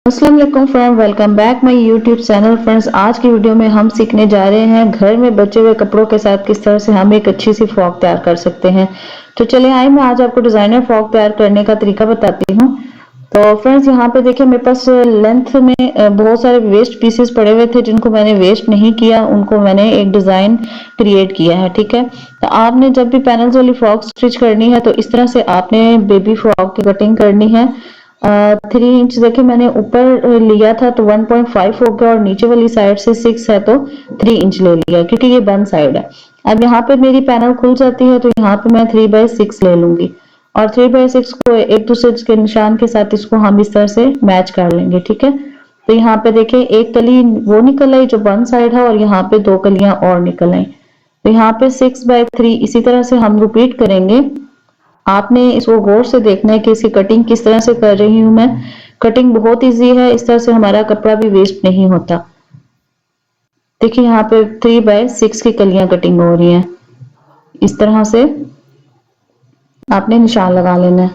अस्सलाम वालेकुम friend, welcome back my YouTube channel. Friends, आज की वीडियो में हम सीखने जा रहे हैं घर में बचे हुए कपड़ों के साथ किस तरह से हम एक अच्छी सी फ्रॉक तैयार कर सकते हैं। तो चलिए आइए मैं आज आपको डिजाइनर फ्रॉक तैयार करने का तरीका बताती हूँ। तो फ्रेंड्स, यहाँ पे देखिए मेरे पास लेंथ में बहुत सारे वेस्ट पीसेस पड़े हुए थे जिनको मैंने वेस्ट नहीं किया, उनको मैंने एक डिजाइन क्रिएट किया है। ठीक है, तो आपने जब भी पैनल्स वाली फ्रॉक स्टिच करनी है तो इस तरह से आपने बेबी फ्रॉक की कटिंग करनी है। 3 इंच देखिए मैंने ऊपर लिया था तो 1.5 हो गया, और नीचे वाली साइड से 6 है तो 3 इंच ले लिया क्योंकि ये बंद साइड है। अब यहाँ पे मेरी पैनल खुल जाती है तो यहाँ पे मैं 3/6 ले लूंगी, और 3/6 को एक दूसरे के निशान के साथ इसको हम इस तरह से मैच कर लेंगे। ठीक है, तो यहाँ पे देखिए एक कली वो निकल आई जो बंद साइड है, और यहाँ पे 2 कलियां और निकल आई। तो यहाँ पे 6/3 इसी तरह से हम रिपीट करेंगे। आपने इसको गौर से देखना है कि इसकी कटिंग किस तरह से कर रही हूं मैं। कटिंग बहुत इजी है, इस तरह से हमारा कपड़ा भी वेस्ट नहीं होता। देखिए यहाँ पे 3/6 की कलियां कटिंग हो रही हैं। इस तरह से आपने निशान लगा लेना है।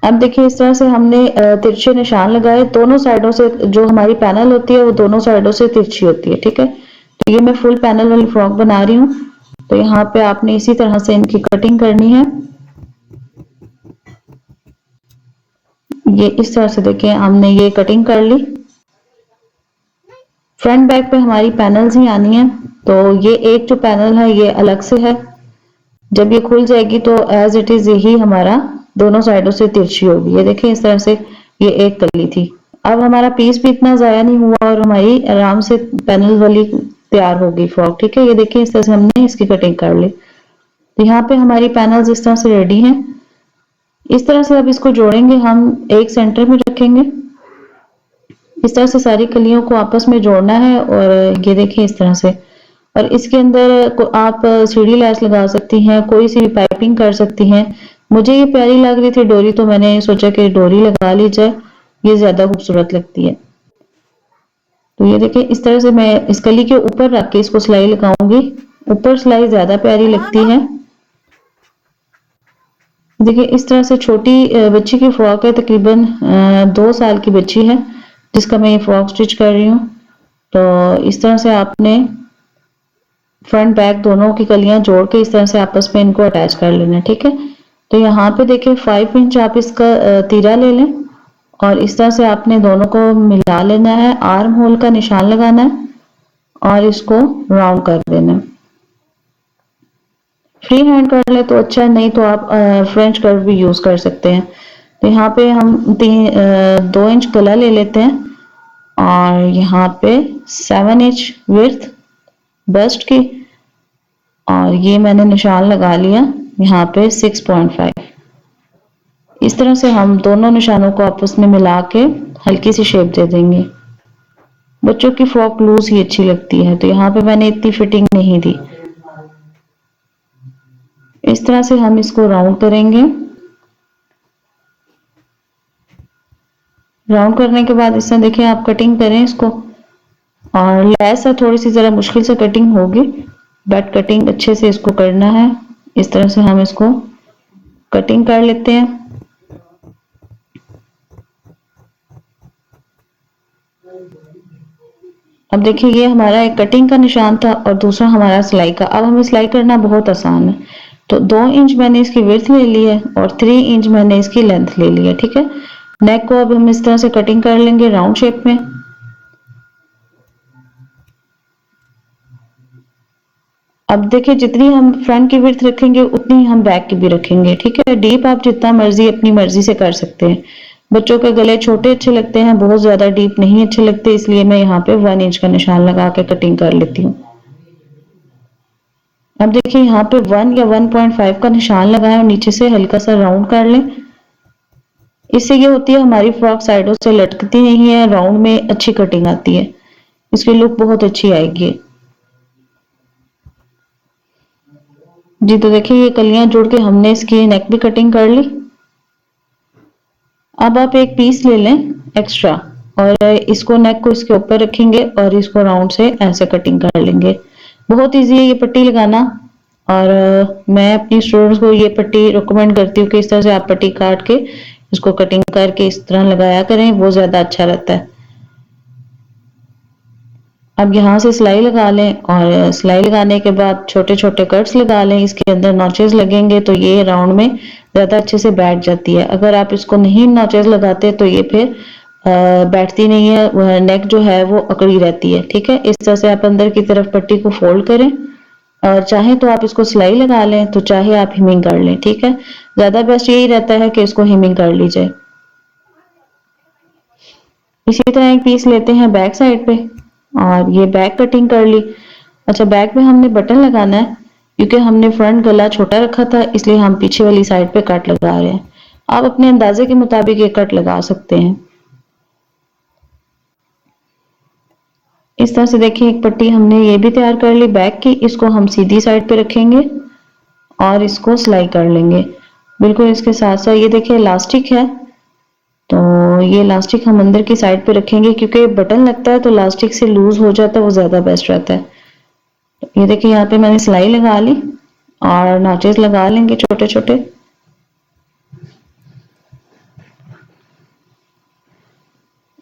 अब देखिए इस तरह से हमने तिरछे निशान लगाए दोनों साइडों से। जो हमारी पैनल होती है वो दोनों साइडों से तिरछी होती है। ठीक है, तो ये मैं फुल पैनल वाली फ्रॉक बना रही हूँ। तो यहाँ पे आपने इसी तरह से इनकी कटिंग करनी है। ये इस तरह से देखिए हमने ये कटिंग कर ली। फ्रंट बैक पे हमारी पैनल्स ही आनी है, तो ये एक जो पैनल है ये अलग से है। जब ये खुल जाएगी तो एज इट इज यही हमारा दोनों साइडों से तिरछी होगी। ये देखिए इस तरह से ये एक कली थी। अब हमारा पीस भी इतना जाया नहीं हुआ और हमारी आराम से पैनल वाली तैयार होगी फ्रॉक। ठीक है, ये देखिए इस तरह से हमने इसकी कटिंग कर ली। तो यहाँ पे हमारी पैनल्स इस तरह से रेडी हैं। इस तरह से अब इसको जोड़ेंगे, हम एक सेंटर में रखेंगे। इस तरह से सारी कलियों को आपस में जोड़ना है, और ये देखिए इस तरह से। और इसके अंदर आप सीढ़ी लैस लगा सकती हैं, कोई सी भी पाइपिंग कर सकती हैं। मुझे ये प्यारी लग रही थी डोरी, तो मैंने सोचा कि डोरी लगा ली जाए, ये ज्यादा खूबसूरत लगती है। तो ये देखिए इस तरह से मैं इस कली के ऊपर रख के इसको सिलाई लगाऊंगी। ऊपर सिलाई ज्यादा प्यारी लगती है। देखिए इस तरह से छोटी बच्ची की फ्रॉक है, तकरीबन 2 साल की बच्ची है जिसका मैं ये फ्रॉक स्टिच कर रही हूँ। तो इस तरह से आपने फ्रंट बैक दोनों की कलियां जोड़ के इस तरह से आपस में इनको अटैच कर लेना है। ठीक है, तो यहाँ पे देखिए 5 इंच आप इसका तीरा ले लें, और इस तरह से आपने दोनों को मिला लेना है। आर्म होल का निशान लगाना है और इसको राउंड कर देना है। फ्री हैंड कर ले तो अच्छा है, नहीं तो आप फ्रेंच कर्व भी यूज कर सकते हैं। तो यहाँ पे हम 2 इंच गला ले लेते हैं, और यहाँ पे 7 इंच विड्थ बस्ट की, और ये मैंने निशान लगा लिया यहाँ पे 6.5। इस तरह से हम दोनों निशानों को आपस में मिला के हल्की सी शेप दे देंगे। बच्चों की फ्रॉक लूज ही अच्छी लगती है, तो यहाँ पे मैंने इतनी फिटिंग नहीं दी। इस तरह से हम इसको राउंड करेंगे। राउंड करने के बाद इस तरह देखिए आप कटिंग करें इसको, और लैस है थोड़ी सी जरा मुश्किल से कटिंग होगी, बट कटिंग अच्छे से इसको करना है। इस तरह से हम इसको कटिंग कर लेते हैं। अब देखिए ये हमारा एक कटिंग का निशान था और दूसरा हमारा सिलाई का। अब हमें सिलाई करना बहुत आसान है। तो 2 इंच मैंने इसकी विड्थ ले ली है और 3 इंच मैंने इसकी लेंथ ले ली है। ठीक है, नेक को अब हम इस तरह से कटिंग कर लेंगे राउंड शेप में। अब देखिए जितनी हम फ्रंट की विड्थ रखेंगे उतनी हम बैक की भी रखेंगे। ठीक है, डीप आप जितना मर्जी अपनी मर्जी से कर सकते हैं। बच्चों के गले छोटे अच्छे लगते हैं, बहुत ज्यादा डीप नहीं अच्छे लगते, इसलिए मैं यहाँ पे 1 इंच का निशान लगा के कटिंग कर लेती हूँ। अब देखिए यहाँ पे 1 या 1.5 का निशान लगाएं और नीचे से हल्का सा राउंड कर लें। इससे ये होती है हमारी फ्रॉक साइडों से लटकती नहीं है, राउंड में अच्छी कटिंग आती है, इसकी लुक बहुत अच्छी आएगी। जी तो देखिए ये कलियां जोड़ के हमने इसकी नेक भी कटिंग कर ली। अब आप एक पीस ले लें एक्स्ट्रा, और इसको नेक को इसके ऊपर रखेंगे और इसको राउंड से ऐसे कटिंग कर लेंगे। बहुत इजी है ये पट्टी लगाना। और मैं अपनी स्टूडेंट्स को ये पट्टी रिकमेंड करती हूँ कि इस तरह से आप पट्टी काट के इसको कटिंग करके इस तरह लगाया करें, वो ज्यादा अच्छा रहता है। अब यहाँ से सिलाई लगा लें और सिलाई लगाने के बाद छोटे छोटे कट्स लगा लें। इसके अंदर नॉचेस लगेंगे तो ये राउंड में ज्यादा अच्छे से बैठ जाती है। अगर आप इसको नहीं नॉचेस लगाते तो ये फिर बैठती नहीं है, नेक जो है वो अकड़ी रहती है। ठीक है, इस तरह से आप अंदर की तरफ पट्टी को फोल्ड करें और चाहे तो आप इसको सिलाई लगा लें, तो चाहे आप हिमिंग कर लें। ठीक है, ज्यादा बेस्ट यही रहता है कि इसको हिमिंग कर ली जाए। इसी तरह एक पीस लेते हैं बैक साइड पे और ये बैक कटिंग कर ली। अच्छा, बैक में हमने बटन लगाना है क्योंकि हमने फ्रंट गला छोटा रखा था, इसलिए हम पीछे वाली साइड पे कट लगा रहे हैं। आप अपने अंदाजे के मुताबिक ये कट लगा सकते हैं। इस तरह से देखिए एक पट्टी हमने ये भी तैयार कर ली बैक की। इसको हम सीधी साइड पे रखेंगे और इसको सिलाई कर लेंगे। बिल्कुल इसके साथ साथ ये देखिए इलास्टिक है, तो ये इलास्टिक हम अंदर की साइड पे रखेंगे क्योंकि बटन लगता है तो इलास्टिक से लूज हो जाता है, वो ज्यादा बेस्ट रहता है। ये देखिए यहाँ पे मैंने सिलाई लगा ली और नॉचेस लगा लेंगे छोटे छोटे।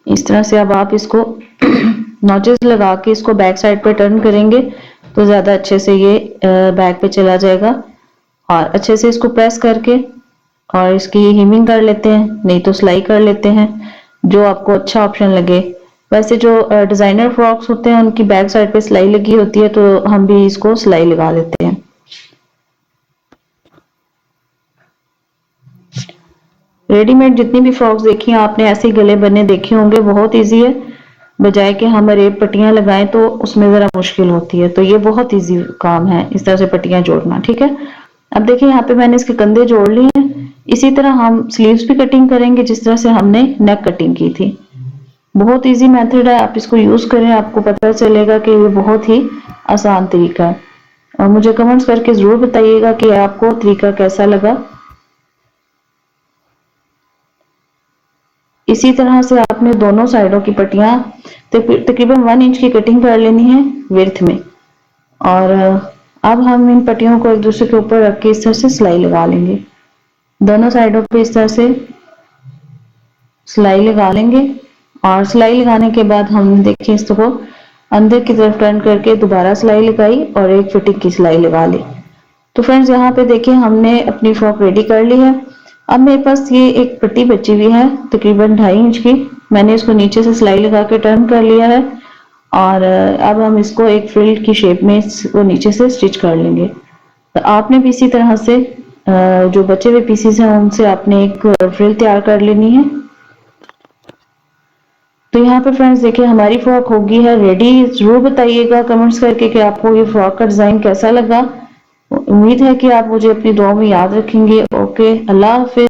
इस तरह से अब आप इसको नॉचेस लगा के इसको बैक साइड पे टर्न करेंगे तो ज्यादा अच्छे से ये बैक पे चला जाएगा। और अच्छे से इसको प्रेस करके और इसकी हीमिंग कर लेते हैं, नहीं तो सिलाई कर लेते हैं, जो आपको अच्छा ऑप्शन लगे। वैसे जो डिजाइनर फ्रॉक्स होते हैं उनकी बैक साइड पे सिलाई लगी होती है, तो हम भी इसको सिलाई लगा लेते हैं। रेडीमेड जितनी भी फ्रॉक्स देखी हैं आपने ऐसे गले बने देखे होंगे, बहुत इजी है। बजाय कि हम रेप पट्टियां लगाएं तो उसमें जरा मुश्किल होती है, तो ये बहुत इजी काम है इस तरह से पट्टियां जोड़ना। ठीक है, अब देखिए यहाँ पे मैंने इसके कंधे जोड़ लिए हैं। इसी तरह हम स्लीव्स भी कटिंग करेंगे जिस तरह से हमने नेक कटिंग की थी। बहुत इजी मेथड है, आप इसको यूज करें, आपको पता चलेगा कि ये बहुत ही आसान तरीका है। और मुझे कमेंट्स करके जरूर बताइएगा कि आपको तरीका कैसा लगा। इसी तरह से आपने दोनों साइडों की पट्टियां तकरीबन 1 इंच की कटिंग कर लेनी है विड्थ में। और अब हम इन पट्टियों को एक दूसरे के ऊपर रख के इस तरह से सिलाई लगा लेंगे। दोनों साइडों पे इस तरह से सिलाई लगा लेंगे और सिलाई लगाने के बाद हम देखिए इसको अंदर की तरफ टर्न करके दोबारा सिलाई लगाई और एक फिटिंग की सिलाई लगा ली। तो फ्रेंड्स यहाँ पे देखिए हमने अपनी फ्रॉक रेडी कर ली है। अब मेरे पास ये एक पट्टी बची हुई है तकरीबन 2.5 इंच की, मैंने इसको नीचे से सिलाई लगा के टर्न कर लिया है और अब हम इसको एक फ्रिल की शेप में इसको नीचे से स्टिच कर लेंगे। तो आपने भी इसी तरह से जो बचे हुए पीसेस हैं उनसे आपने एक फ्रिल तैयार कर लेनी है। तो यहाँ पे फ्रेंड्स देखिए हमारी फ्रॉक होगी है रेडी। जरूर बताइएगा कमेंट्स करके कि आपको ये फ्रॉक का डिजाइन कैसा लगा। उम्मीद है कि आप मुझे अपनी दुआ में याद रखेंगे। ओके, अल्लाह हाफिज।